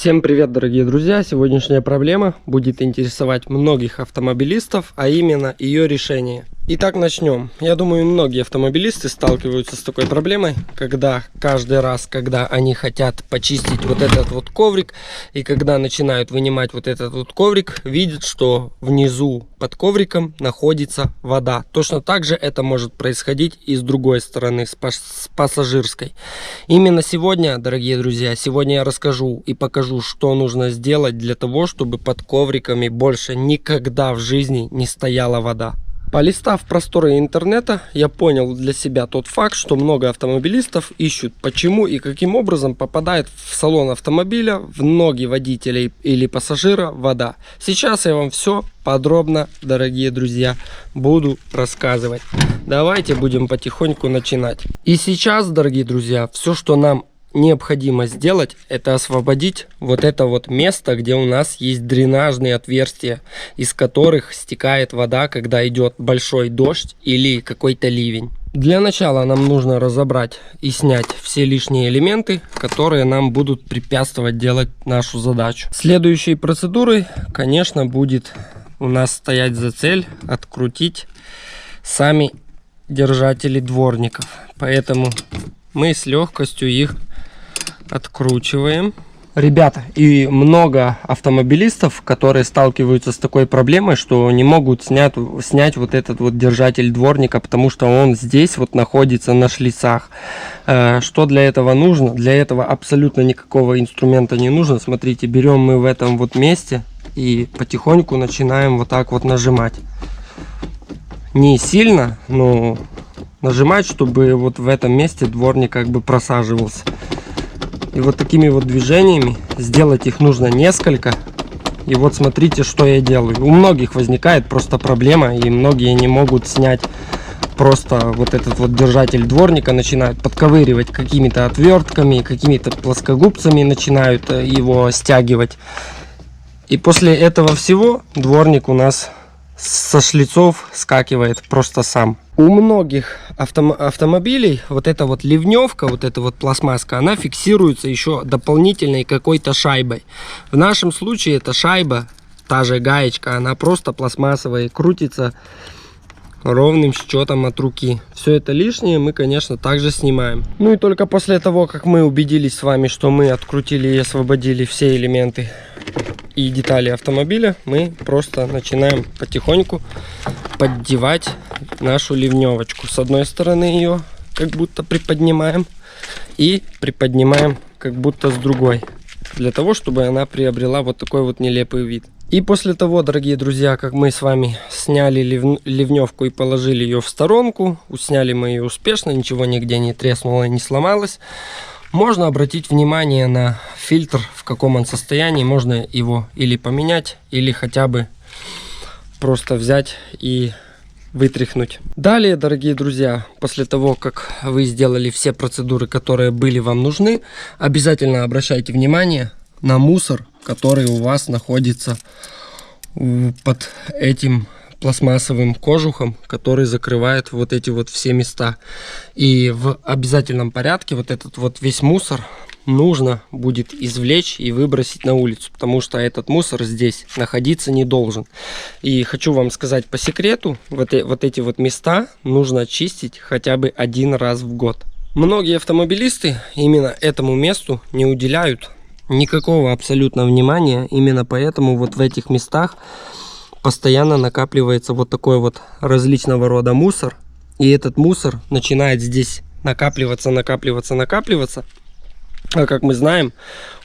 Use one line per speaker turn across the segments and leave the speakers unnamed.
Всем привет, дорогие друзья! Сегодняшняя проблема будет интересовать многих автомобилистов, а именно ее решение. Итак, начнем. Я думаю, многие автомобилисты сталкиваются с такой проблемой, когда каждый раз, когда они хотят почистить вот этот вот коврик, и когда начинают вынимать вот этот вот коврик, видят, что внизу под ковриком находится вода. Точно так же это может происходить и с другой стороны, с пассажирской. Именно сегодня, дорогие друзья, сегодня я расскажу и покажу, что нужно сделать для того, чтобы под ковриками больше никогда в жизни не стояла вода. Полистав просторы интернета, я понял для себя тот факт, что много автомобилистов ищут, почему и каким образом попадает в салон автомобиля, в ноги водителей или пассажира вода. Сейчас я вам все подробно, дорогие друзья, буду рассказывать. Давайте будем потихоньку начинать. И сейчас, дорогие друзья, все, что нам необходимо сделать, это освободить вот это вот место, где у нас есть дренажные отверстия, из которых стекает вода, когда идет большой дождь или какой-то ливень. Для начала нам нужно разобрать и снять все лишние элементы, которые нам будут препятствовать делать нашу задачу. Следующей процедурой, конечно, будет у нас стоять за цель открутить сами держатели дворников. Поэтому мы с легкостью их откручиваем. Ребята, и много автомобилистов, которые сталкиваются с такой проблемой, что не могут снять вот этот вот держатель дворника, потому что он здесь вот находится на шлицах. Что для этого нужно? Для этого абсолютно никакого инструмента не нужно. Смотрите, берем мы в этом вот месте и потихоньку начинаем вот так вот нажимать. Не сильно, но нажимать, чтобы вот в этом месте дворник как бы просаживался. И вот такими вот движениями сделать их нужно несколько. И вот смотрите, что я делаю. У многих возникает просто проблема, и многие не могут снять просто вот этот вот держатель дворника, начинают подковыривать какими-то отвертками, какими-то плоскогубцами, начинают его стягивать. И после этого всего дворник у нас со шлицов скакивает просто сам. У многих автомобилей вот эта вот ливневка, вот эта вот пластмасска, она фиксируется еще дополнительной какой-то шайбой. В нашем случае эта шайба, та же гаечка, она просто пластмассовая, крутится ровным счетом от руки. Все это лишнее мы, конечно, также снимаем. Ну и только после того, как мы убедились с вами, что мы открутили и освободили все элементы и детали автомобиля, мы просто начинаем потихоньку поддевать нашу ливневочку. С одной стороны ее как будто приподнимаем и приподнимаем как будто с другой, для того, чтобы она приобрела вот такой вот нелепый вид. И после того, дорогие друзья, как мы с вами сняли ливневку и положили ее в сторонку, сняли мы ее успешно, ничего нигде не треснуло и не сломалось, можно обратить внимание на фильтр, в каком он состоянии. Можно его или поменять, или хотя бы просто взять и вытряхнуть. Далее, дорогие друзья, после того, как вы сделали все процедуры, которые были вам нужны, обязательно обращайте внимание на мусор, который у вас находится под этим пластмассовым кожухом, который закрывает вот эти вот все места. И в обязательном порядке вот этот вот весь мусор нужно будет извлечь и выбросить на улицу, потому что этот мусор здесь находиться не должен. И хочу вам сказать по секрету, вот эти вот места нужно чистить хотя бы один раз в год. Многие автомобилисты именно этому месту не уделяют никакого абсолютно внимания, именно поэтому вот в этих местах постоянно накапливается вот такой вот различного рода мусор, и этот мусор начинает здесь накапливаться. А как мы знаем,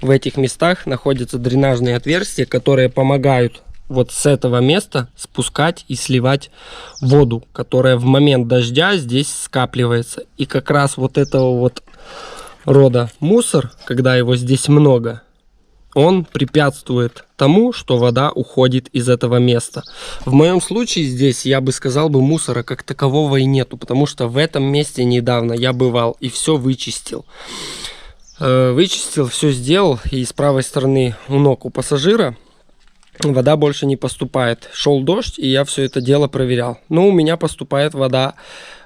в этих местах находятся дренажные отверстия, которые помогают вот с этого места спускать и сливать воду, которая в момент дождя здесь скапливается. И как раз вот этого вот рода мусор, когда его здесь много, он препятствует тому, что вода уходит из этого места. В моем случае здесь, я бы сказал, мусора как такового и нету, потому что в этом месте недавно я бывал и все вычистил. Вычистил, все сделал, и с правой стороны у ног у пассажира вода больше не поступает. Шел дождь, и я все это дело проверял. Но у меня поступает вода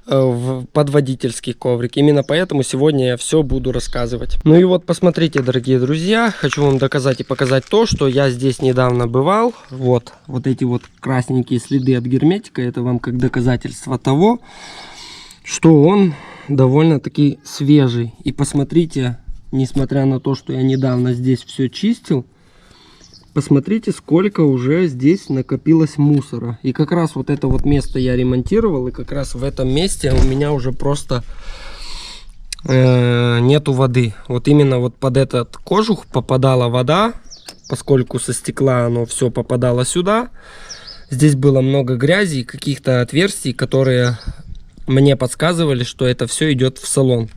под водительский коврик. Именно поэтому сегодня я все буду рассказывать. Ну и вот посмотрите, дорогие друзья, хочу вам доказать и показать то, что я здесь недавно бывал. Вот эти вот красненькие следы от герметика, это вам как доказательство того, что он довольно-таки свежий. И посмотрите, несмотря на то, что я недавно здесь все чистил, посмотрите, сколько уже здесь накопилось мусора. И как раз вот это вот место я ремонтировал. И как раз в этом месте у меня уже просто нету воды. Вот именно вот под этот кожух попадала вода. Поскольку со стекла оно все попадало сюда. Здесь было много грязи и каких-то отверстий, которые мне подсказывали, что это все идет в салон.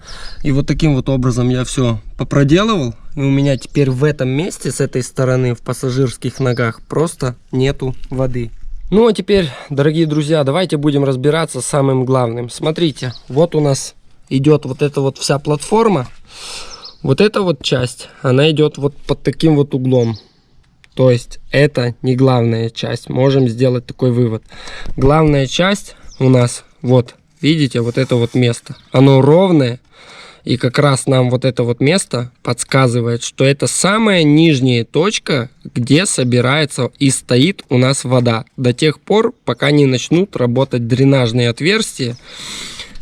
И вот таким вот образом я все попроделывал. И у меня теперь в этом месте, с этой стороны, в пассажирских ногах, просто нету воды. Ну а теперь, дорогие друзья, давайте будем разбираться с самым главным. Смотрите, вот у нас идет вот эта вот вся платформа. Вот эта вот часть, она идет вот под таким вот углом. То есть это не главная часть. Можем сделать такой вывод. Главная часть у нас вот. Видите, вот это вот место, оно ровное, и как раз нам вот это вот место подсказывает, что это самая нижняя точка, где собирается и стоит у нас вода. До тех пор, пока не начнут работать дренажные отверстия,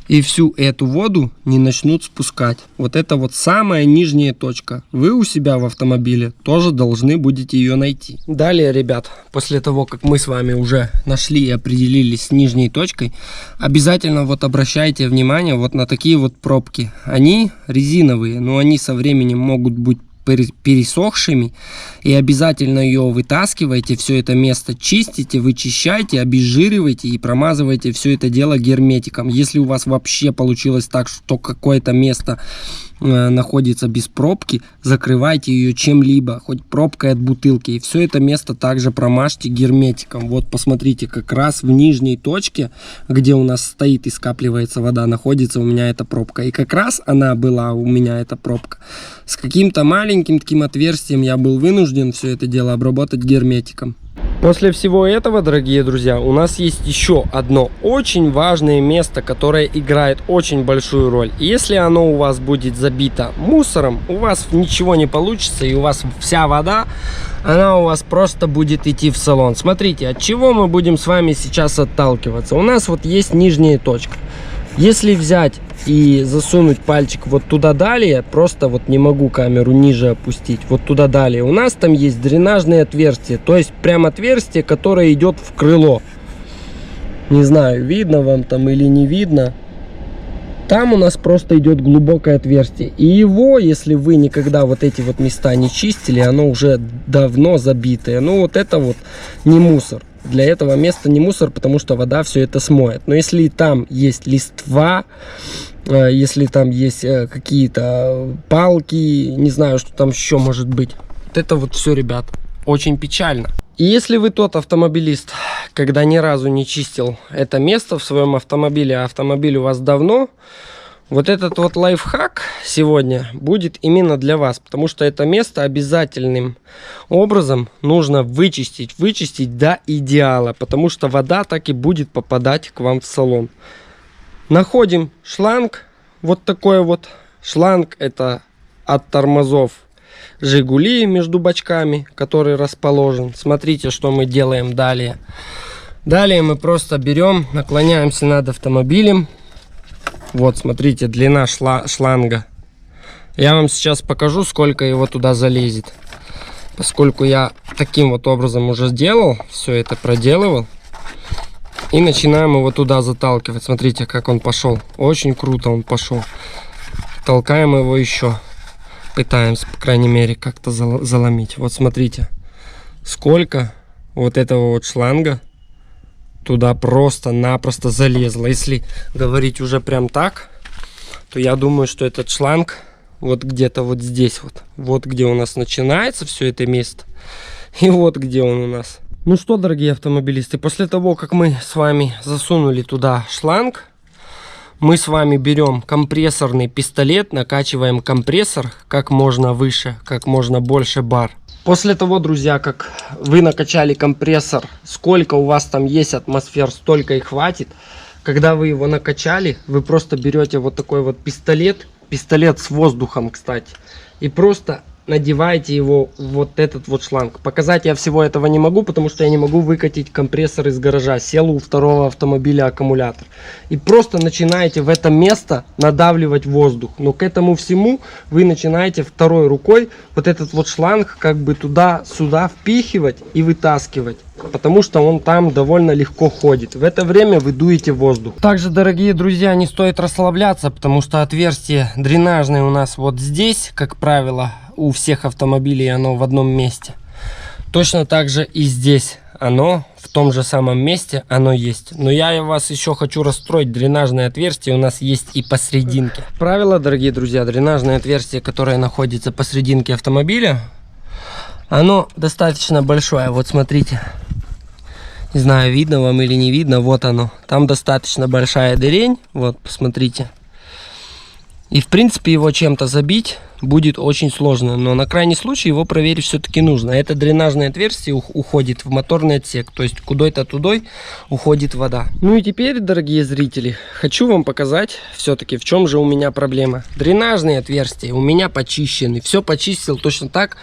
и всю эту воду не начнут спускать. Вот это вот самая нижняя точка. Вы у себя в автомобиле тоже должны будете ее найти. Далее, ребят, после того, как мы с вами уже нашли и определились с нижней точкой, обязательно вот обращайте внимание вот на такие вот пробки. Они резиновые, но они со временем могут быть пересохшими, и обязательно ее вытаскивайте, все это место чистите, вычищайте, обезжиривайте и промазывайте все это дело герметиком. Если у вас вообще получилось так, что какое-то место находится без пробки, закрывайте ее чем-либо, хоть пробкой от бутылки, и все это место также промажьте герметиком. Вот посмотрите, как раз в нижней точке, где у нас стоит и скапливается вода, находится у меня эта пробка, и как раз она была у меня, эта пробка. С каким-то маленьким таким отверстием я был вынужден все это дело обработать герметиком. После всего этого, дорогие друзья, у нас есть еще одно очень важное место, которое играет очень большую роль. И если оно у вас будет забито мусором, у вас ничего не получится, и у вас вся вода, она у вас просто будет идти в салон. Смотрите, от чего мы будем с вами сейчас отталкиваться. У нас вот есть нижняя точка. Если взять и засунуть пальчик вот туда далее, просто вот не могу камеру ниже опустить, вот туда далее, у нас там есть дренажные отверстия, то есть прям отверстие, которое идет в крыло. Не знаю, видно вам там или не видно. Там у нас просто идет глубокое отверстие. И его, если вы никогда вот эти вот места не чистили, оно уже давно забитое. Ну вот это вот не мусор. Для этого места не мусор, потому что вода все это смоет. Но если там есть листва, если там есть какие-то палки, не знаю, что там еще может быть. Вот это вот все, ребят, очень печально. И если вы тот автомобилист, когда ни разу не чистил это место в своем автомобиле, а автомобиль у вас давно, вот этот вот лайфхак сегодня будет именно для вас, потому что это место обязательным образом нужно вычистить до идеала, потому что вода так и будет попадать к вам в салон. Находим шланг, вот такой вот шланг, это от тормозов Жигули между бачками, который расположен. Смотрите, что мы делаем далее. Далее мы просто берем, наклоняемся над автомобилем. Вот, смотрите, длина шланга. Я вам сейчас покажу, сколько его туда залезет. Поскольку я таким вот образом уже сделал, все это проделывал. И начинаем его туда заталкивать. Смотрите, как он пошел. Очень круто он пошел. Толкаем его еще. Пытаемся, по крайней мере, как-то заломить. Вот смотрите, сколько вот этого вот шланга туда просто-напросто залезло. Если говорить уже прям так, то я думаю, что этот шланг вот где-то вот здесь вот. Вот где у нас начинается все это место. И вот где он у нас. Ну что, дорогие автомобилисты, после того, как мы с вами засунули туда шланг, мы с вами берем компрессорный пистолет, накачиваем компрессор как можно выше, как можно больше бар. После того, друзья, как вы накачали компрессор, сколько у вас там есть атмосфер, столько и хватит. Когда вы его накачали, вы просто берете вот такой вот пистолет с воздухом, кстати, и просто надеваете его в вот этот вот шланг. Показать я всего этого не могу, потому что я не могу выкатить компрессор из гаража. Сел у второго автомобиля аккумулятор. И просто начинаете в это место надавливать воздух. Но к этому всему вы начинаете второй рукой вот этот вот шланг как бы туда-сюда впихивать и вытаскивать. Потому что он там довольно легко ходит. В это время вы дуете воздух. Также, дорогие друзья, не стоит расслабляться, потому что отверстие дренажное у нас вот здесь, как правило, у всех автомобилей оно в одном месте. Точно так же и здесь оно в том же самом месте оно есть. Но я вас еще хочу расстроить. Дренажное отверстие у нас есть и посерединке. Правило, дорогие друзья, дренажное отверстие, которое находится посерединке автомобиля, оно достаточно большое. Вот смотрите. Не знаю, видно вам или не видно. Вот оно. Там достаточно большая дырень. Вот, посмотрите. И, в принципе, его чем-то забить будет очень сложно. Но на крайний случай его проверить все-таки нужно. Это дренажное отверстие уходит в моторный отсек. То есть, кудой-то тудой уходит вода. Ну и теперь, дорогие зрители, хочу вам показать все-таки, в чем же у меня проблема. Дренажные отверстия у меня почищены. Все почистил точно так,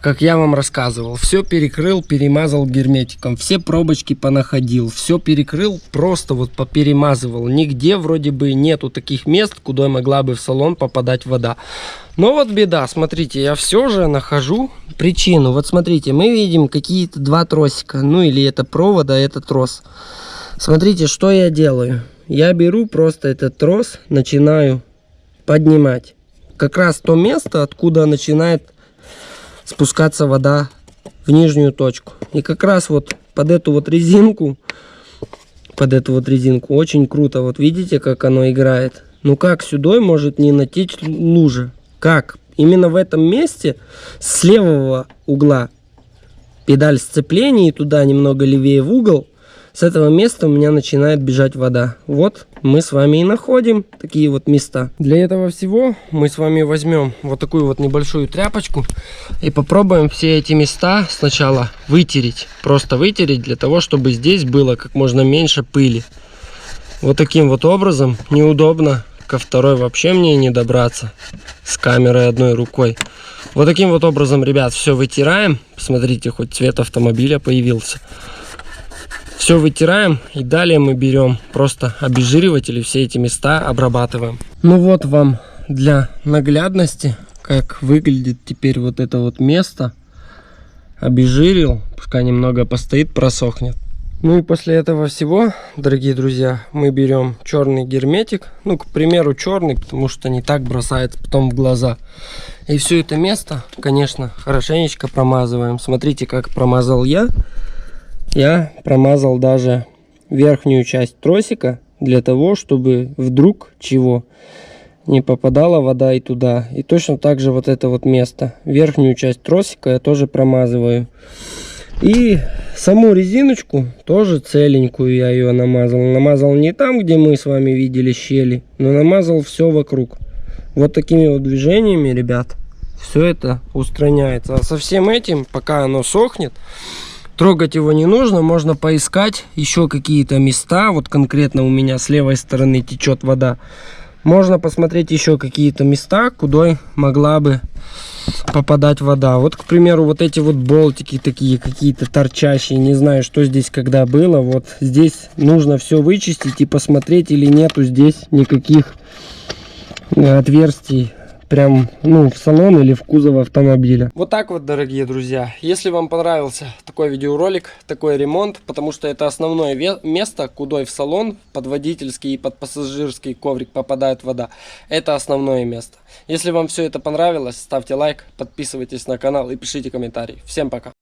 как я вам рассказывал. Все перекрыл, перемазал герметиком. Все пробочки понаходил. Все перекрыл, просто вот поперемазывал. Нигде вроде бы нету таких мест, куда могла бы в салон попадать вода. Но вот беда, смотрите, я все же нахожу причину. Вот смотрите, мы видим какие-то два тросика. Ну или это провод, а это трос. Смотрите, что я делаю. Я беру просто этот трос, начинаю поднимать. Как раз то место, откуда начинает спускаться вода в нижнюю точку. И как раз вот под эту вот резинку очень круто. Вот видите, как оно играет. Ну как сюда может не натечь лужа? Как? Именно в этом месте с левого угла педаль сцепления и туда немного левее в угол. С этого места у меня начинает бежать вода. Вот мы с вами и находим такие вот места. Для этого всего мы с вами возьмем вот такую вот небольшую тряпочку и попробуем все эти места сначала вытереть. Просто вытереть для того, чтобы здесь было как можно меньше пыли. Вот таким вот образом. Неудобно. Ко второй вообще мне не добраться с камерой одной рукой. Вот таким вот образом, ребят, все вытираем. Посмотрите, хоть цвет автомобиля появился. Все вытираем и далее мы берем просто обезжириватель и все эти места обрабатываем. Ну вот вам для наглядности, как выглядит теперь вот это вот место. Обезжирил, пускай немного постоит, просохнет. Ну и после этого всего, дорогие друзья, мы берем черный герметик. Ну, к примеру, черный, потому что не так бросается потом в глаза. И все это место, конечно, хорошенечко промазываем. Смотрите, как промазал я. Я промазал даже верхнюю часть тросика, для того, чтобы вдруг чего не попадала вода и туда. И точно так же вот это вот место. Верхнюю часть тросика я тоже промазываю. И саму резиночку тоже целенькую я ее намазал. Намазал не там, где мы с вами видели щели, но намазал все вокруг. Вот такими вот движениями, ребят, все это устраняется. А со всем этим, пока оно сохнет, трогать его не нужно. Можно поискать еще какие-то места. Вот конкретно у меня с левой стороны течет вода. Можно посмотреть еще какие-то места, куда могла бы попадать вода. Вот, к примеру, вот эти вот болтики такие какие-то торчащие. Не знаю, что здесь когда было. Вот здесь нужно все вычистить и посмотреть, или нету здесь никаких отверстий прям, ну, в салон или в кузов автомобиля. Вот так вот, дорогие друзья. Если вам понравился такой видеоролик, такой ремонт, потому что это основное место, куда в салон под водительский и под пассажирский коврик попадает вода. Это основное место. Если вам все это понравилось, ставьте лайк, подписывайтесь на канал и пишите комментарии. Всем пока!